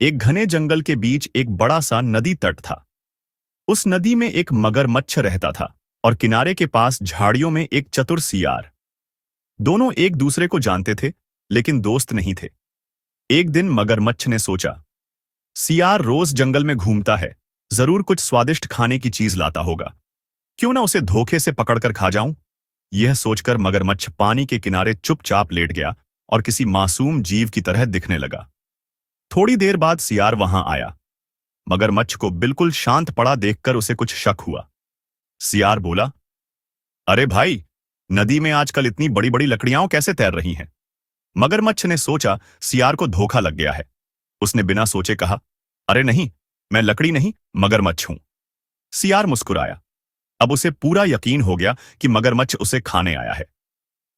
एक घने जंगल के बीच एक बड़ा सा नदी तट था। उस नदी में एक मगरमच्छ रहता था और किनारे के पास झाड़ियों में एक चतुर सियार। दोनों एक दूसरे को जानते थे, लेकिन दोस्त नहीं थे। एक दिन मगरमच्छ ने सोचा, सियार रोज जंगल में घूमता है, जरूर कुछ स्वादिष्ट खाने की चीज लाता होगा। क्यों ना उसे धोखे से पकड़कर खा जाऊं। यह सोचकर मगरमच्छ पानी के किनारे चुपचाप लेट गया और किसी मासूम जीव की तरह दिखने लगा। थोड़ी देर बाद सियार वहां आया। मगरमच्छ को बिल्कुल शांत पड़ा देखकर उसे कुछ शक हुआ। सियार बोला, अरे भाई, नदी में आजकल इतनी बड़ी बड़ी लकड़ियां कैसे तैर रही हैं? मगरमच्छ ने सोचा सियार को धोखा लग गया है। उसने बिना सोचे कहा, अरे नहीं, मैं लकड़ी नहीं, मगरमच्छ हूं। सियार मुस्कुराया। अब उसे पूरा यकीन हो गया कि मगरमच्छ उसे खाने आया है।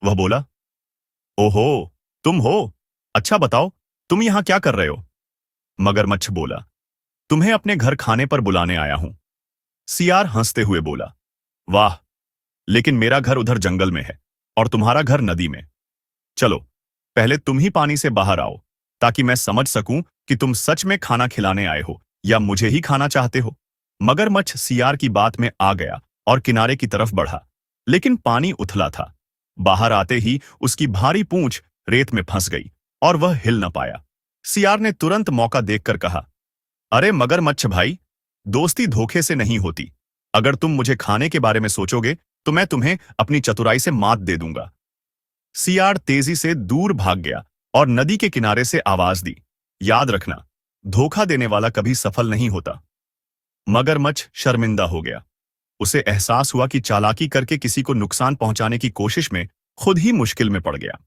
वह बोला, ओहो, तुम हो? अच्छा बताओ, तुम यहां क्या कर रहे हो? मगरमच्छ बोला, तुम्हें अपने घर खाने पर बुलाने आया हूं। सियार हंसते हुए बोला, वाह, लेकिन मेरा घर उधर जंगल में है और तुम्हारा घर नदी में। चलो, पहले तुम ही पानी से बाहर आओ, ताकि मैं समझ सकूं कि तुम सच में खाना खिलाने आए हो या मुझे ही खाना चाहते हो। मगरमच्छ सियार की बात में आ गया और किनारे की तरफ बढ़ा, लेकिन पानी उथला था। बाहर आते ही उसकी भारी पूंछ रेत में फंस गई और वह हिल न पाया। सियार ने तुरंत मौका देखकर कहा, अरे मगरमच्छ भाई, दोस्ती धोखे से नहीं होती। अगर तुम मुझे खाने के बारे में सोचोगे तो मैं तुम्हें अपनी चतुराई से मात दे दूंगा। सियार तेजी से दूर भाग गया और नदी के किनारे से आवाज दी, याद रखना, धोखा देने वाला कभी सफल नहीं होता। मगरमच्छ शर्मिंदा हो गया। उसे एहसास हुआ कि चालाकी करके किसी को नुकसान पहुंचाने की कोशिश में खुद ही मुश्किल में पड़ गया।